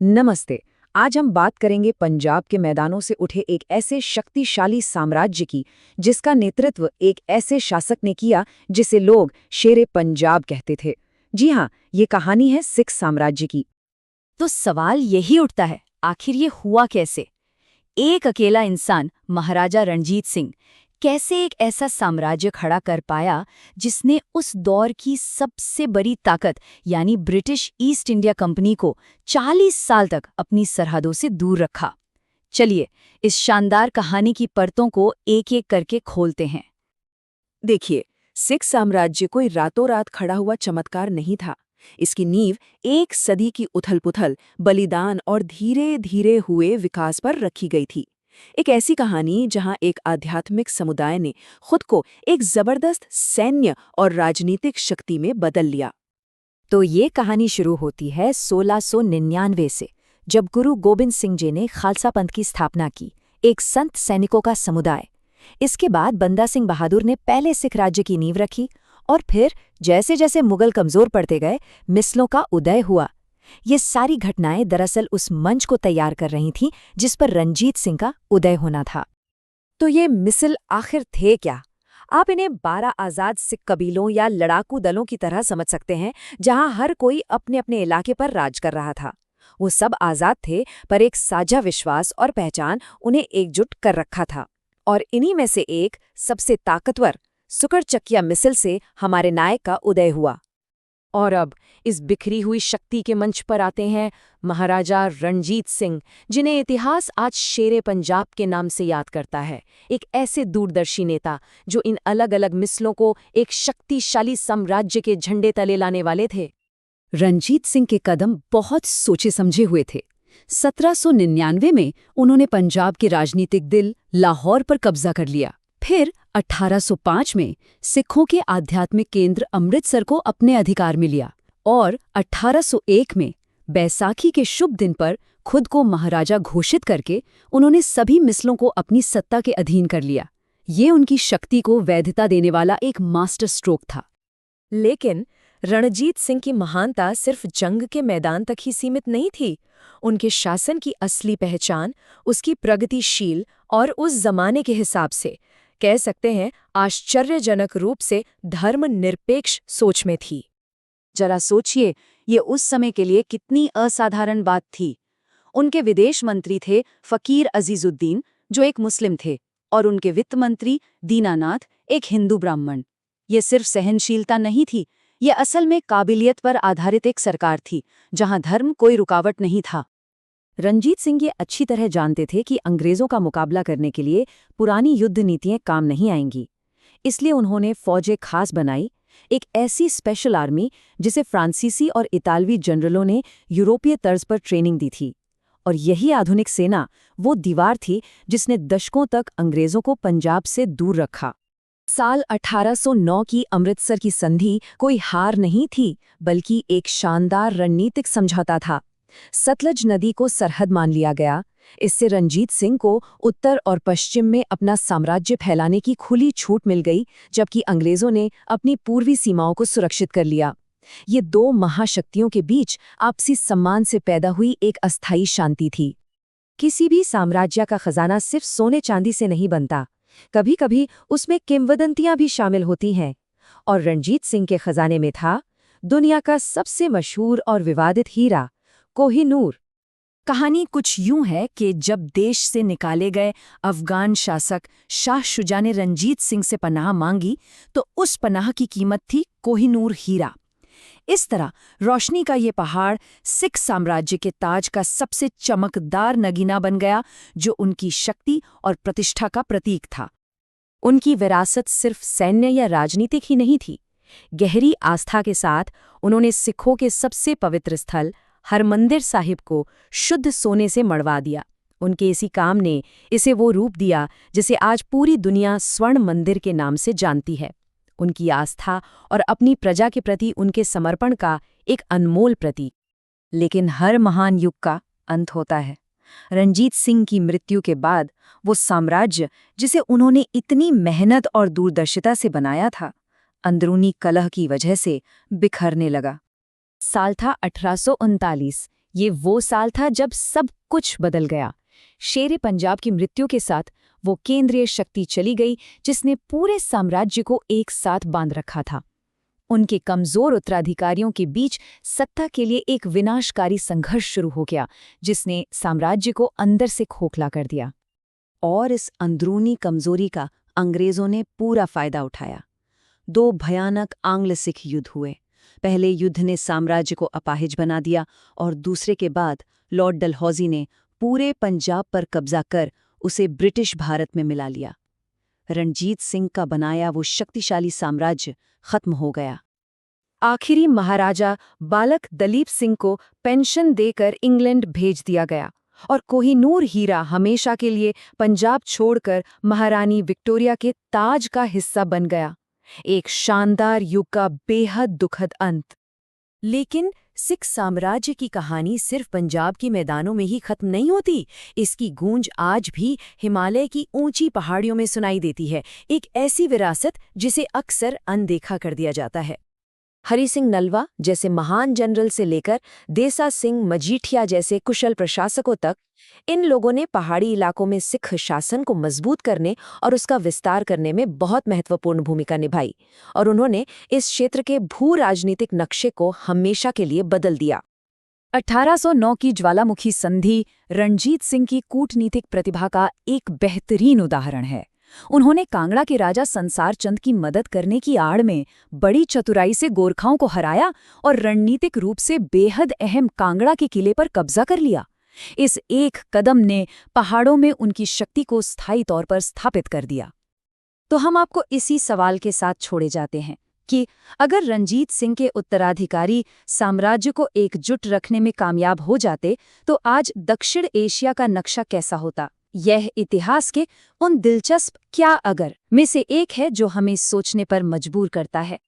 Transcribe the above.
नमस्ते। आज हम बात करेंगे पंजाब के मैदानों से उठे एक ऐसे शक्तिशाली साम्राज्य की जिसका नेतृत्व एक ऐसे शासक ने किया जिसे लोग शेरे पंजाब कहते थे। जी हाँ, ये कहानी है सिख साम्राज्य की। तो सवाल यही उठता है, आखिर ये हुआ कैसे? एक अकेला इंसान, महाराजा रणजीत सिंह, कैसे एक ऐसा साम्राज्य खड़ा कर पाया जिसने उस दौर की सबसे बड़ी ताकत यानी ब्रिटिश ईस्ट इंडिया कंपनी को 40 साल तक अपनी सरहदों से दूर रखा? चलिए, इस शानदार कहानी की परतों को एक-एक करके खोलते हैं। देखिए, सिख साम्राज्य कोई रातों रात खड़ा हुआ चमत्कार नहीं था। इसकी नींव एक सदी की उथल-पुथल, बलिदान और धीरे-धीरे हुए विकास पर रखी गई थी। एक ऐसी कहानी जहां एक आध्यात्मिक समुदाय ने खुद को एक जबरदस्त सैन्य और राजनीतिक शक्ति में बदल लिया। तो ये कहानी शुरू होती है 1699 से, जब गुरु गोबिंद सिंह जी ने खालसा पंथ की स्थापना की, एक संत सैनिकों का समुदाय। इसके बाद बंदा सिंह बहादुर ने पहले सिख राज्य की नींव रखी और फिर जैसे जैसे मुगल कमजोर पड़ते गए, मिसलों का उदय हुआ। ये सारी घटनाएं दरअसल उस मंच को तैयार कर रही थीं जिस पर रंजीत सिंह का उदय होना था। तो ये मिसल आखिर थे क्या? आप इन्हें 12 आज़ाद सिख कबीलों या लड़ाकू दलों की तरह समझ सकते हैं, जहां हर कोई अपने अपने इलाके पर राज कर रहा था। वो सब आज़ाद थे, पर एक साझा विश्वास और पहचान उन्हें एकजुट कर रखा था। और इन्हीं में से एक सबसे ताकतवर सुकरचकिया मिसल से हमारे नायक का उदय हुआ। और अब इस बिखरी हुई शक्ति के मंच पर आते हैं महाराजा रणजीत सिंह, जिन्हें इतिहास आज शेरे पंजाब के नाम से याद करता है। एक ऐसे दूरदर्शी नेता जो इन अलग अलग मिसलों को एक शक्तिशाली साम्राज्य के झंडे तले लाने वाले थे। रंजीत सिंह के कदम बहुत सोचे समझे हुए थे। 1799 में उन्होंने पंजाब के राजनीतिक दिल लाहौर पर कब्जा कर लिया। फिर 1805 में सिखों के आध्यात्मिक केंद्र अमृतसर को अपने अधिकार में लिया और 1801 में बैसाखी के शुभ दिन पर खुद को महाराजा घोषित करके उन्होंने सभी मिसलों को अपनी सत्ता के अधीन कर लिया। ये उनकी शक्ति को वैधता देने वाला एक मास्टर स्ट्रोक था। लेकिन रणजीत सिंह की महानता सिर्फ जंग के मैदान तक ही सीमित नहीं थी। उनके शासन की असली पहचान उसकी प्रगतिशील और उस जमाने के हिसाब से कह सकते हैं आश्चर्यजनक रूप से धर्मनिरपेक्ष सोच में थी। जरा सोचिए, ये उस समय के लिए कितनी असाधारण बात थी। उनके विदेश मंत्री थे फकीर अजीजुद्दीन, जो एक मुस्लिम थे, और उनके वित्त मंत्री दीनानाथ, एक हिंदू ब्राह्मण। ये सिर्फ सहनशीलता नहीं थी, ये असल में काबिलियत पर आधारित एक सरकार थी, जहां धर्म कोई रुकावट नहीं था। रंजीत सिंह ये अच्छी तरह जानते थे कि अंग्रेजों का मुकाबला करने के लिए पुरानी युद्ध नीतियां काम नहीं आएंगी। इसलिए उन्होंने फौजें खास बनाई, एक ऐसी स्पेशल आर्मी जिसे फ्रांसीसी और इतालवी जनरलों ने यूरोपीय तर्ज पर ट्रेनिंग दी थी। और यही आधुनिक सेना वो दीवार थी जिसने दशकों तक अंग्रेजों को पंजाब से दूर रखा। साल 1809 की अमृतसर की संधि कोई हार नहीं थी, बल्कि एक शानदार रणनीतिक समझौता था। सतलज नदी को सरहद मान लिया गया। इससे रंजीत सिंह को उत्तर और पश्चिम में अपना साम्राज्य फैलाने की खुली छूट मिल गई, जबकि अंग्रेजों ने अपनी पूर्वी सीमाओं को सुरक्षित कर लिया। ये दो महाशक्तियों के बीच आपसी सम्मान से पैदा हुई एक अस्थायी शांति थी। किसी भी साम्राज्य का खजाना सिर्फ सोने चांदी से नहीं बनता, कभी-कभी उसमें किंवदंतियां भी शामिल होती हैं। और रणजीत सिंह के खजाने में था दुनिया का सबसे मशहूर और विवादित हीरा, कोहिनूर। कहानी कुछ यूं है कि जब देश से निकाले गए अफगान शासक शाह शुजा ने रंजीत सिंह से पनाह मांगी, तो उस पनाह की कीमत थी कोहिनूर हीरा। इस तरह रोशनी का ये पहाड़ सिख साम्राज्य के ताज का सबसे चमकदार नगीना बन गया, जो उनकी शक्ति और प्रतिष्ठा का प्रतीक था। उनकी विरासत सिर्फ सैन्य या राजनीतिक ही नहीं थी। गहरी आस्था के साथ उन्होंने सिखों के सबसे पवित्र स्थल हरमंदिर साहिब को शुद्ध सोने से मढ़वा दिया। उनके इसी काम ने इसे वो रूप दिया जिसे आज पूरी दुनिया स्वर्ण मंदिर के नाम से जानती है। उनकी आस्था और अपनी प्रजा के प्रति उनके समर्पण का एक अनमोल प्रतीक। लेकिन हर महान युग का अंत होता है। रणजीत सिंह की मृत्यु के बाद वो साम्राज्य जिसे उन्होंने इतनी मेहनत और दूरदर्शिता से बनाया था, अंदरूनी कलह की वजह से बिखरने लगा। साल था 1839। ये वो साल था जब सब कुछ बदल गया। शेरे पंजाब की मृत्यु के साथ वो केंद्रीय शक्ति चली गई जिसने पूरे साम्राज्य को एक साथ बांध रखा था। उनके कमजोर उत्तराधिकारियों के बीच सत्ता के लिए एक विनाशकारी संघर्ष शुरू हो गया, जिसने साम्राज्य को अंदर से खोखला कर दिया। और इस अंदरूनी कमजोरी का अंग्रेजों ने पूरा फायदा उठाया। 2 भयानक आंग्ल-सिख युद्ध हुए। पहले युद्ध ने साम्राज्य को अपाहिज बना दिया और दूसरे के बाद लॉर्ड डलहौजी ने पूरे पंजाब पर कब्जा कर उसे ब्रिटिश भारत में मिला लिया। रणजीत सिंह का बनाया वो शक्तिशाली साम्राज्य खत्म हो गया। आखिरी महाराजा बालक दलीप सिंह को पेंशन देकर इंग्लैंड भेज दिया गया और कोहिनूर हीरा हमेशा के लिए पंजाब छोड़कर महारानी विक्टोरिया के ताज का हिस्सा बन गया। एक शानदार युग का बेहद दुखद अंत। लेकिन सिख साम्राज्य की कहानी सिर्फ पंजाब के मैदानों में ही खत्म नहीं होती। इसकी गूंज आज भी हिमालय की ऊंची पहाड़ियों में सुनाई देती है, एक ऐसी विरासत जिसे अक्सर अनदेखा कर दिया जाता है। हरि सिंह नलवा जैसे महान जनरल से लेकर देसा सिंह मजीठिया जैसे कुशल प्रशासकों तक, इन लोगों ने पहाड़ी इलाकों में सिख शासन को मजबूत करने और उसका विस्तार करने में बहुत महत्वपूर्ण भूमिका निभाई, और उन्होंने इस क्षेत्र के भू राजनीतिक नक्शे को हमेशा के लिए बदल दिया। 1809 की ज्वालामुखी संधि रणजीत सिंह की कूटनीतिक प्रतिभा का एक बेहतरीन उदाहरण है। उन्होंने कांगड़ा के राजा संसार चंद की मदद करने की आड़ में बड़ी चतुराई से गोरखाओं को हराया और रणनीतिक रूप से बेहद अहम कांगड़ा के किले पर कब्जा कर लिया। इस एक कदम ने पहाड़ों में उनकी शक्ति को स्थायी तौर पर स्थापित कर दिया। तो हम आपको इसी सवाल के साथ छोड़े जाते हैं कि अगर रणजीत सिंह के उत्तराधिकारी साम्राज्य को एकजुट रखने में कामयाब हो जाते तो आज दक्षिण एशिया का नक्शा कैसा होता। यह इतिहास के उन दिलचस्प क्या अगर में से एक है जो हमें सोचने पर मजबूर करता है।